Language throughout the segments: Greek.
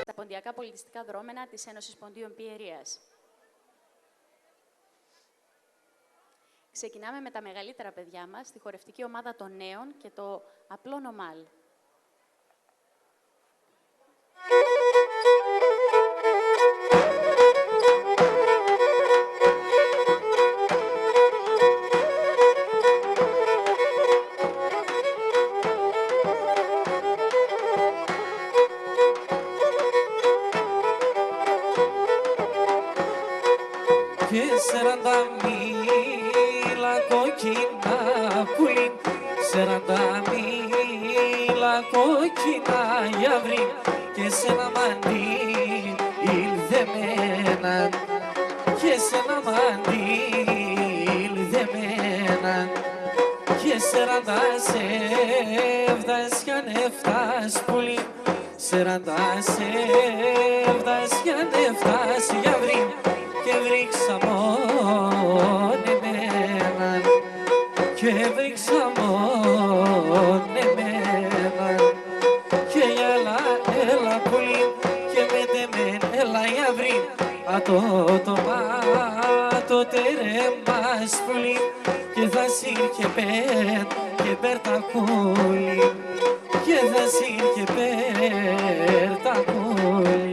στα ποντιακά πολιτιστικά δρόμενα της Ένωσης Ποντίων Πιερίας. Ξεκινάμε με τα μεγαλύτερα παιδιά μας, τη χορευτική ομάδα των νέων και το απλό νομάλ. Και 40 μίλα κόκκινα πουλί, 40 μίλα κόκκινα γιαυρί, και σ' ένα μαντίλ δεμένα, και σ' ένα μαντίλ δεμένα, και 40 σεύδας κι ανεφτάς πουλί, 40 σεύδας κι ανεφτάς γιαυρί, και βρήξα μόνο εμένα, και βρήξα μόνο εμένα, και έλα πολύ, και μετεμέν, έλα γιαυρί, το μάτο τερέμας πολύ, και θα σύρ και πέρ τα κούλι, και θα σύρ και πέρ τα κούλι.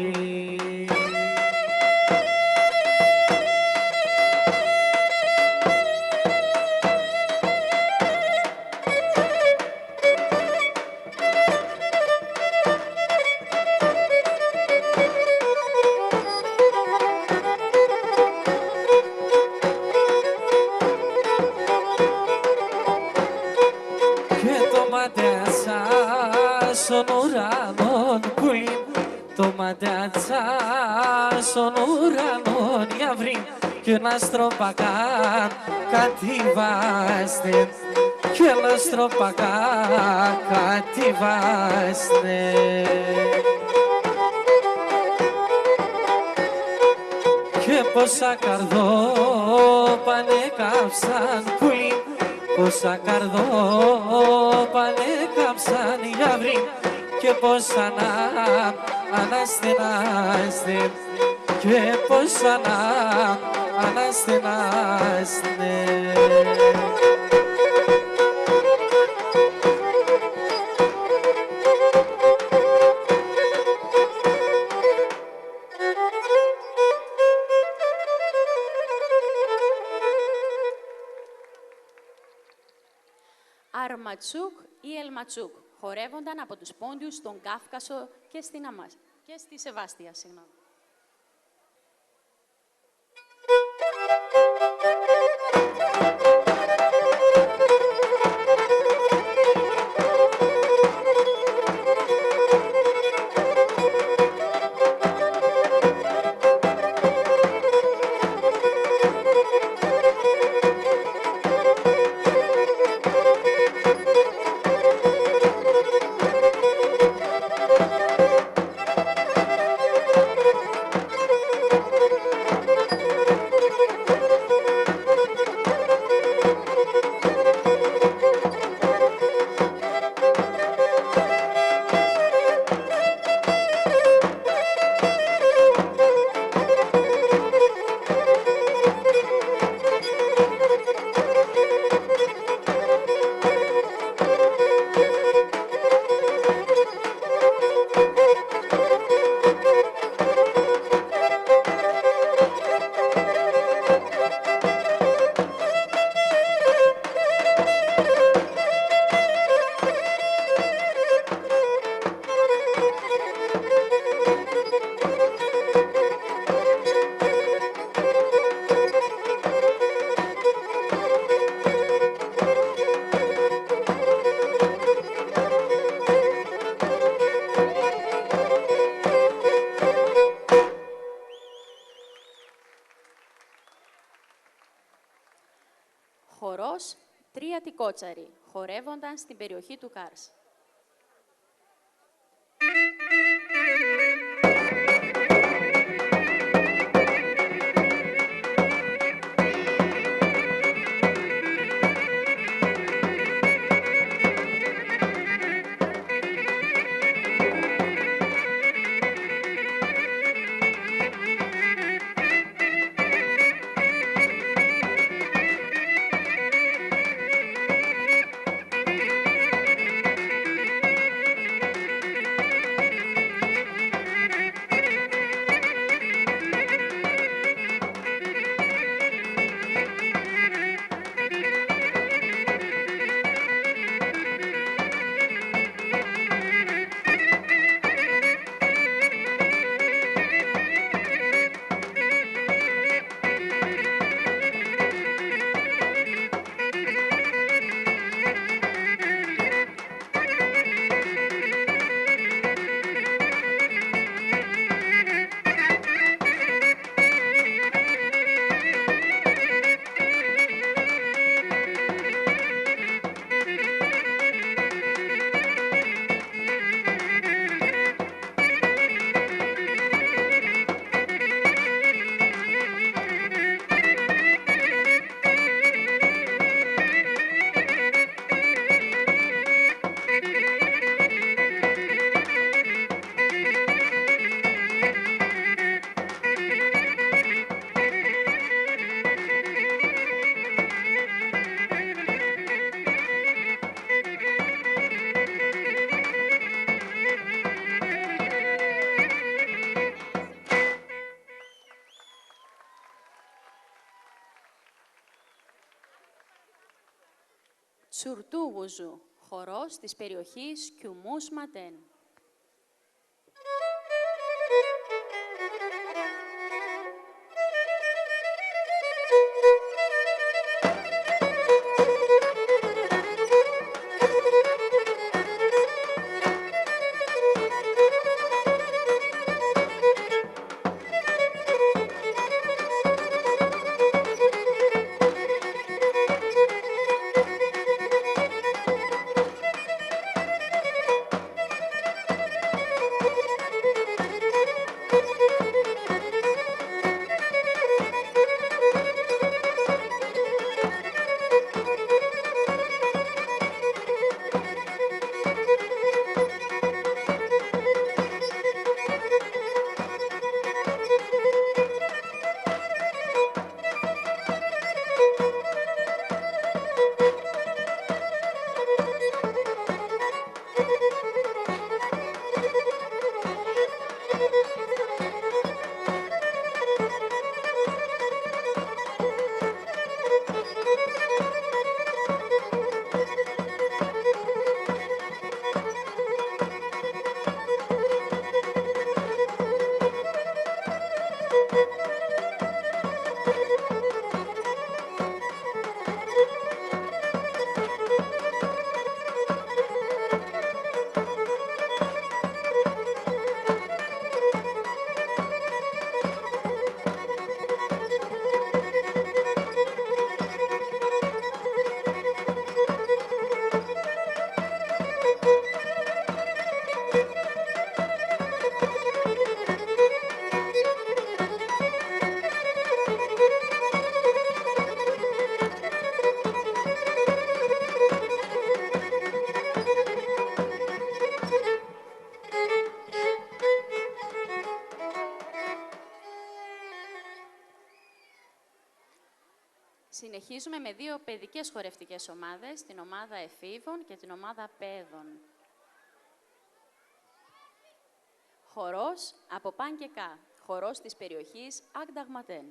Στον ουρανόν πουλί, το ματιάτσα στον ουρανόν γιαυρί, κι ένα στροπακά κατηβάστε, κι ένα στροπακά κατηβάστε. Και πόσα καρδόπανε κάψαν πουλί, πόσα καρδόπανε κάψαν γιαυρί, και πόσα αναστενάστε, και πόσα αναστενάστε. Αρματσούκ ή Ελματσούκ χορεύονταν από τους Πόντιους στον Κάφκασο και στη Σεβάστια. Χορός Τρίατη Κότσαρη χορεύονταν στην περιοχή του Κάρς. Τσουρτού Βουζού, χορός της περιοχής Κιουμούς Ματέν. Συνεχίζουμε με δύο παιδικές χορευτικές ομάδες, την ομάδα εφήβων και την ομάδα παιδών. Χορός από Παν και Κα, χορός της περιοχής Αγνταγματέν.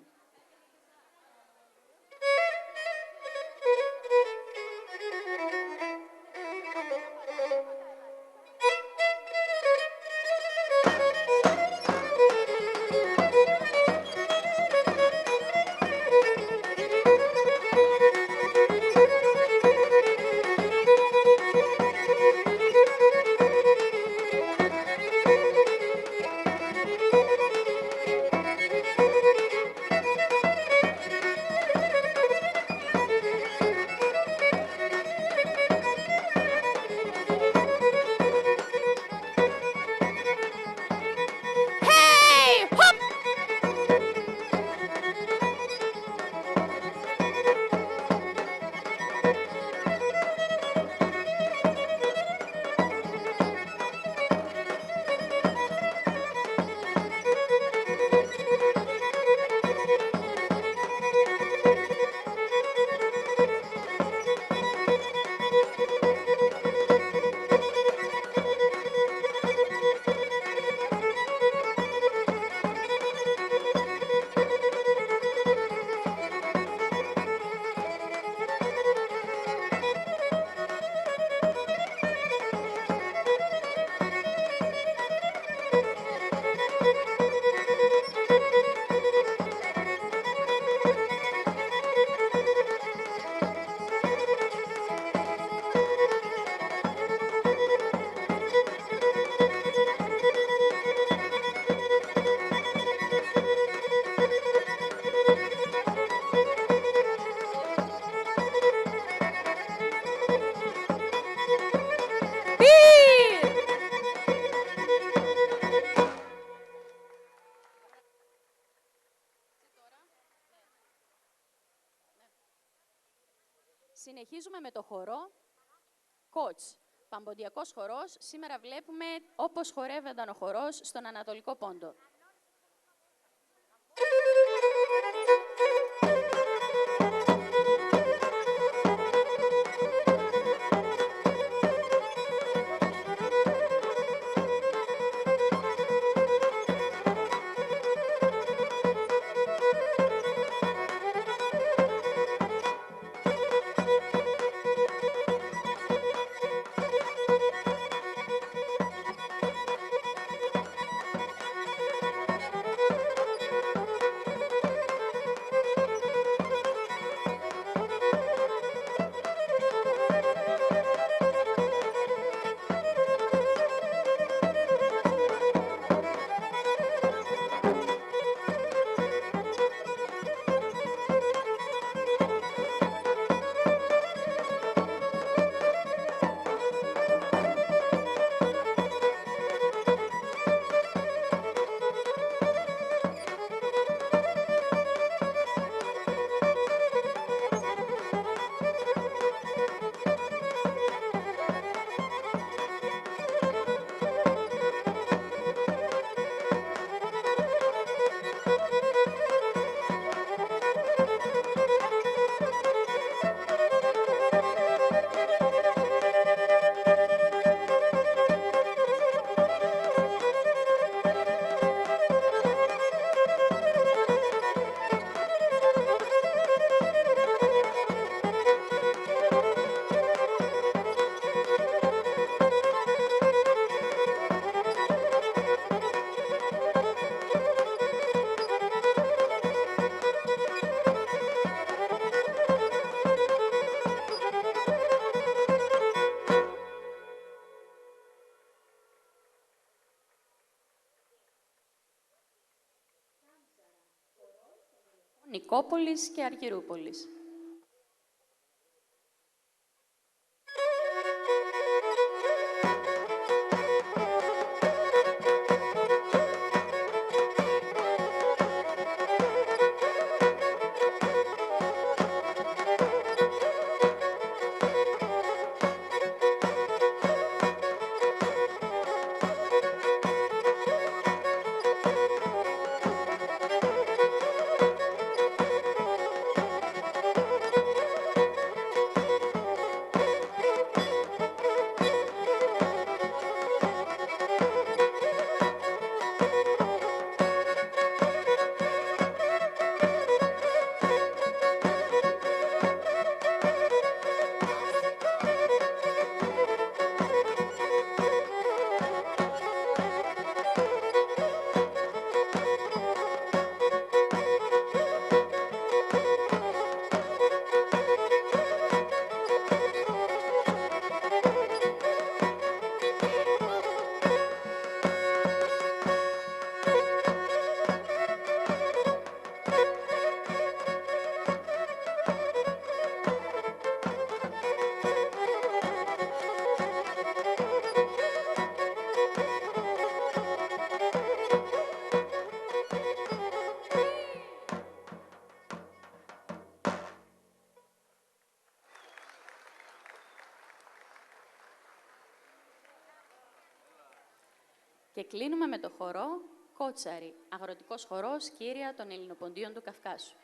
Συνεχίζουμε με το χορό Κότς. Παμποντιακός χορός. Σήμερα βλέπουμε όπως χορεύονταν ο χορός στον Ανατολικό Πόντο. Νικόπολης και Αργυρούπολης. Και κλείνουμε με το χορό Κότσαρη, αγροτικός χορός κύρια των Ελληνοποντίων του Καυκάσου.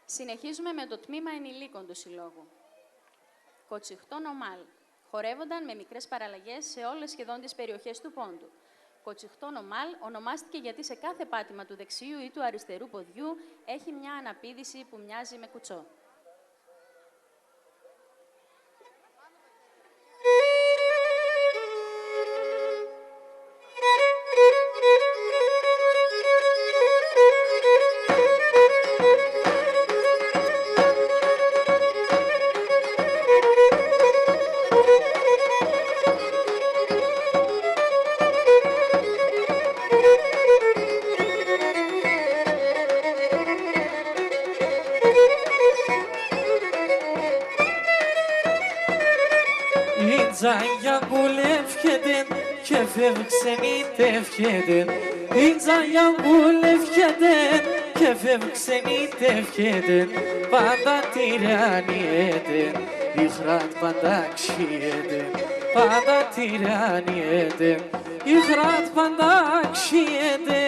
Συνεχίζουμε με το τμήμα ενηλίκων του Συλλόγου. Κοτσιχτό Νομάλ. Χορεύονταν με μικρές παραλλαγές σε όλες σχεδόν τις περιοχές του Πόντου. Κοτσιχτόνο μάλ ονομάστηκε γιατί σε κάθε πάτημα του δεξιού ή του αριστερού ποδιού έχει μια αναπήδηση που μοιάζει με κουτσό. Τζαγιά γουλεύκεται και φεύγξενητεύκεται. Η τζαγιά γουλεύκεται και φεύγξενητεύκεται. Πάντα τυραννιέται, η χράτ πάντα αξιέται. Πάντα τυραννιέται, η χράτ πάντα αξιέται.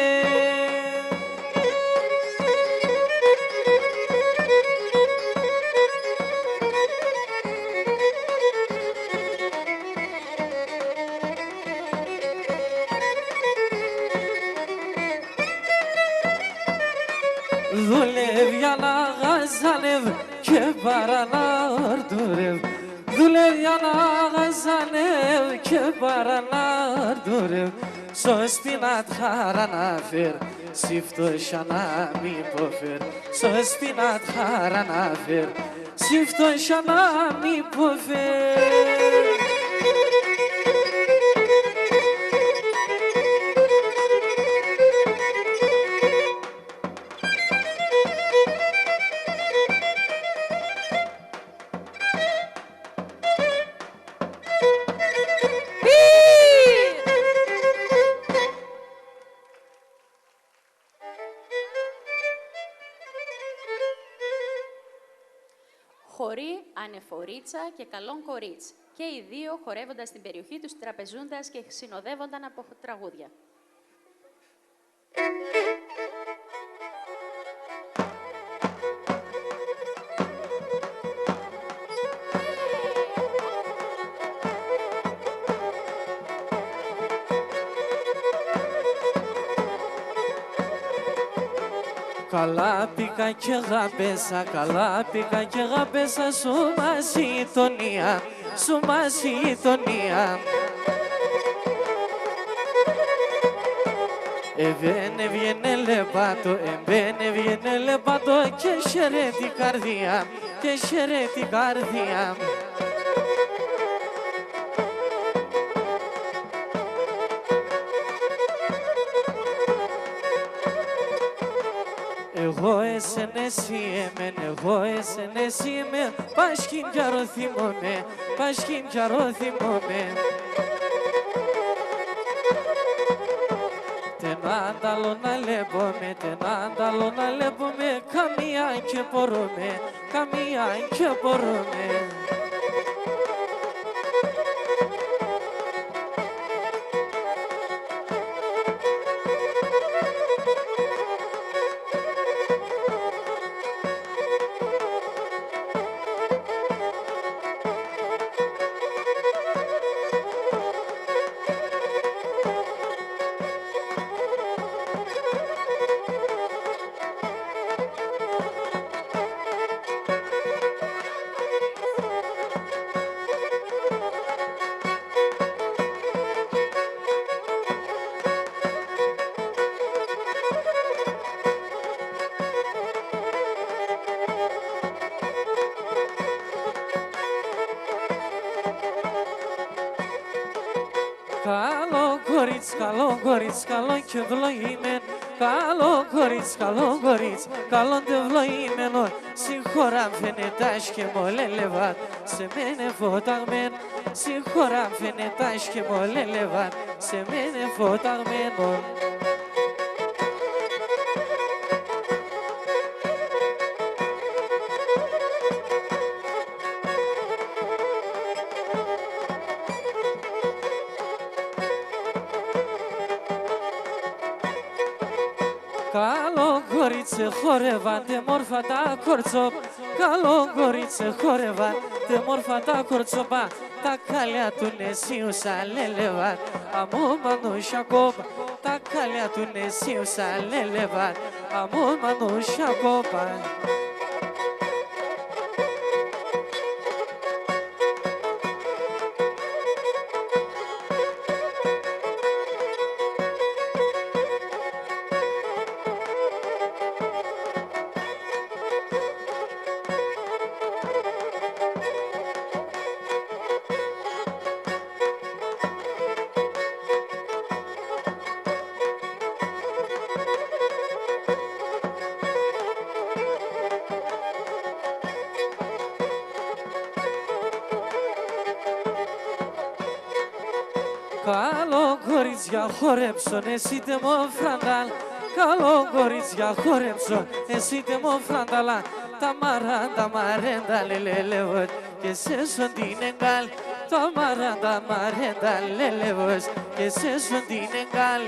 Δουλεύει να γαζανεύει και παρανάρτουρευ. Δουλεύει να γαζανεύει και παρανάρτουρευ. Στο σπινάτ χαρά να φέρ, σύφτωσα να μη ποφέρ. Στο σπινάτ χαρά να φέρ, σύφτωσα να μη ποφέρ. Χορεί ανεφορίτσα και καλόν κορίτς. Και οι δύο χορεύοντας στην περιοχή τους, τραπεζούντας και συνοδεύονταν από τραγούδια. Καλά πήγα και γαμπέσα, καλά πήγα και γαμπέσα σου μας η γειτονία, σου μας η γειτονία. Εμπαίνε βγαίνε λεπάτο, εμπαίνε βγαίνε λεπάτο και χαίρε την καρδιά, και χαίρε την καρδιά. Εγώ εσεν εσύ εμεν, εγώ εσεν εσύ εμεν. Πάσχην κι αρώ θυμόμαι, πάσχην κι αρώ θυμόμαι. Τενάνταλο να λέπομε, τενάνταλο να λέπομε. Καμία και πορώμε, καμία και πορώμε. Καλό κορίτσι, καλό κορίτσι, καλό και ευλογημένο. Καλό κορίτσι, καλό κορίτσι, καλό και ευλογημένο. Συγχωρά φαινετάς και μολέλεβατ, σε μένε φωταγμένο. Συγχωρά φαινετάς και μολέλεβατ, σε μένε φωταγμένο. Καλό κορίτσε χορεύατε μόρφα τα κορτσόπ. Καλό κορίτσε χορεύατε μόρφα τα κορτσόπα. τα καλιά του νεσίου σαν λελεβάν. Αμού μανούσια κόπα, τα καλιά του νεσίου σαν λελεβάν. Αμού μανούσια κόπα. Καλό κορίτσια χορέψον, εσύ τε μου φραντάλ. Καλό κορίτσια χορέψον, εσύ τε μου φραντάλα. Τα μαρέντα λελεβός και σε σον την εγκάλ. Τα μαρέντα λελεβός και σε σον την εγκάλ.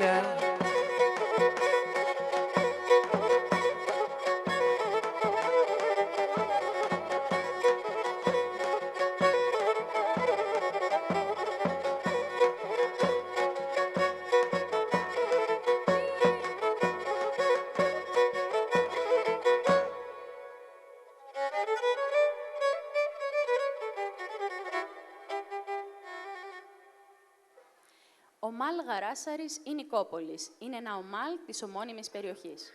Ο Μάλ Γαράσαρης ή Νικόπολης είναι ένα ομάλ της ομώνυμης περιοχής.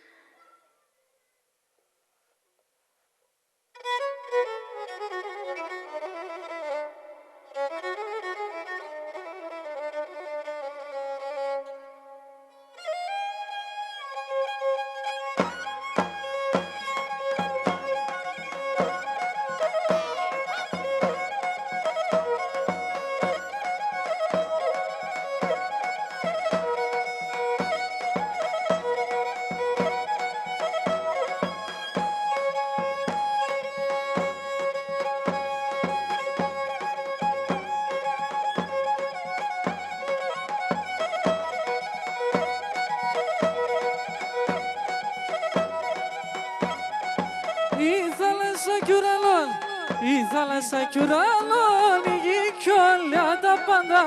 Η θάλασσα κι ουρανόν, η γη κι όλα τα πάντα,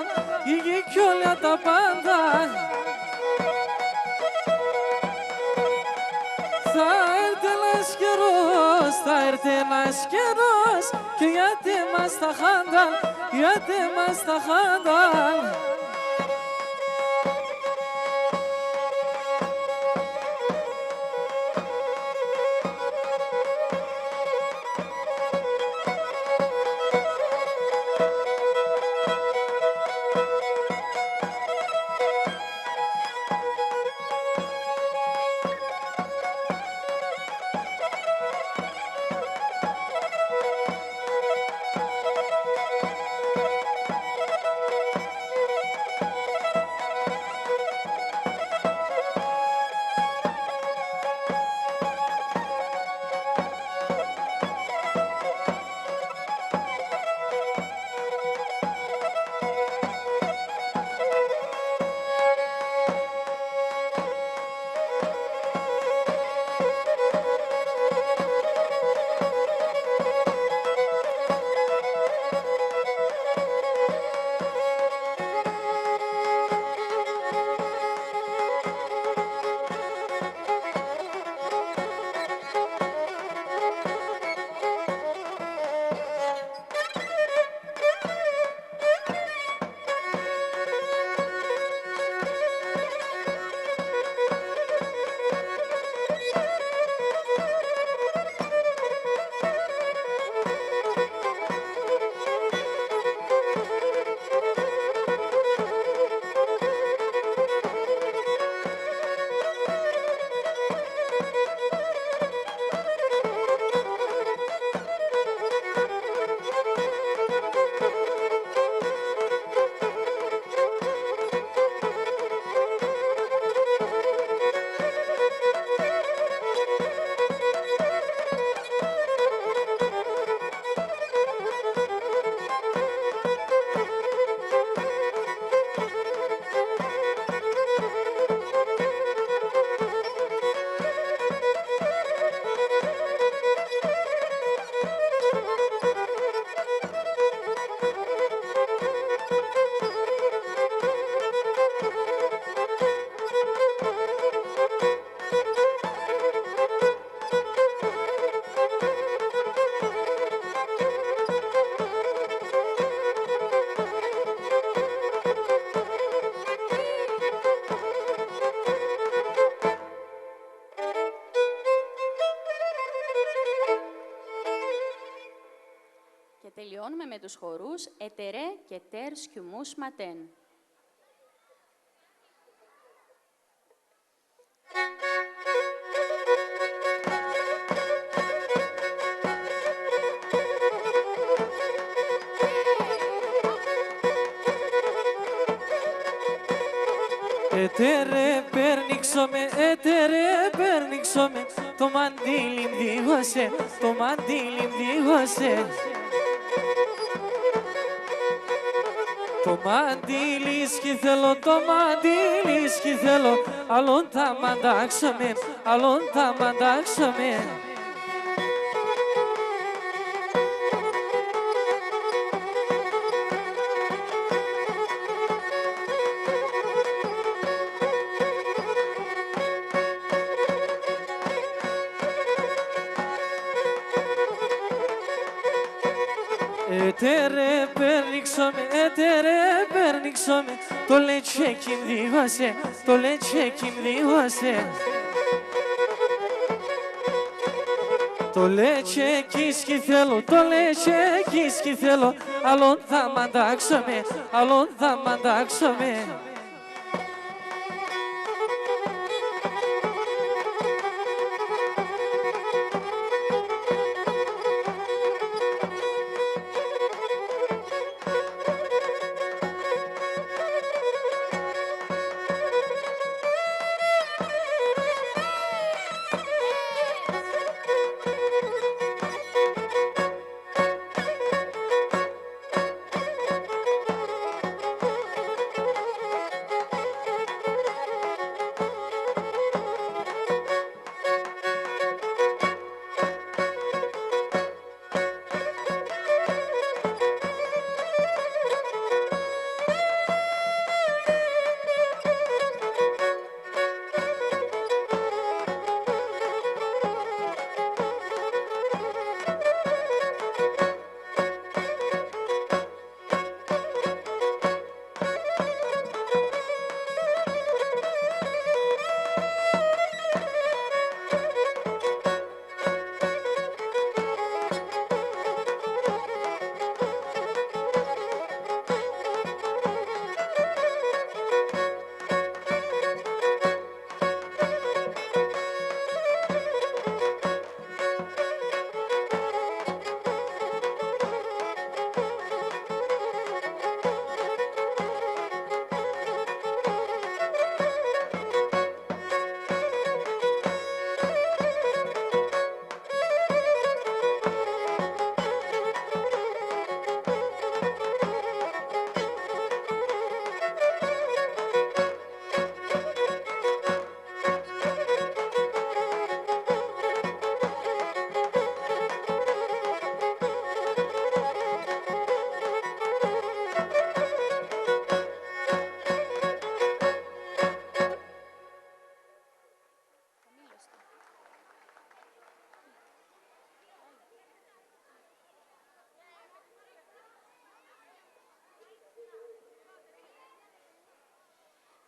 η γη κι όλα τα πάντα. Θα έρθει ένας καιρός, θα έρθει ένας καιρός και γιατί μας τα χάνταν, γιατί μας τα χάνταν. με τους χορούς «Ετερέ και τέρ σκιουμούς ματέν». Ετερέ πέρνιξω με, το μαντίλι μ' το μαντίλι μ' το μαντίλι σκι θέλω, αλλον τα μαντάξω με. Ετερέ πέρνιξω με, το λετσέκι μ' το λετσέκι σκι θέλω, αλλον θα μαντάξω με.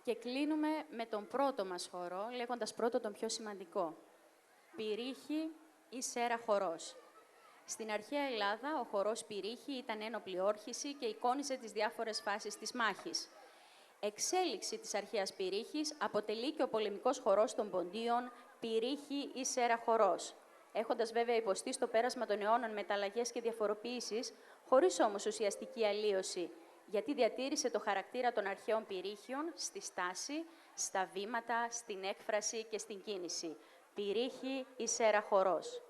Και κλείνουμε με τον πρώτο μας χορό, λέγοντας πρώτο τον πιο σημαντικό. Πυρίχη ή σέρα χορός. Στην αρχαία Ελλάδα, ο χορός πυρίχη ήταν ένοπλη όρχηση και εικόνιζε τις διάφορες φάσεις της μάχης. Εξέλιξη της αρχαίας πυρίχης αποτελεί και ο πολεμικός χορός των ποντίων, πυρίχη ή σέρα χορός. Έχοντας βέβαια υποστεί στο πέρασμα των αιώνων μεταλλαγές και διαφοροποιήσεις, χωρίς όμως ουσιαστική αλλίωση, γιατί διατήρησε το χαρακτήρα των αρχαίων πυρίχιων στη στάση, στα βήματα, στην έκφραση και στην κίνηση. Πυρίχη ή σέρα χορός.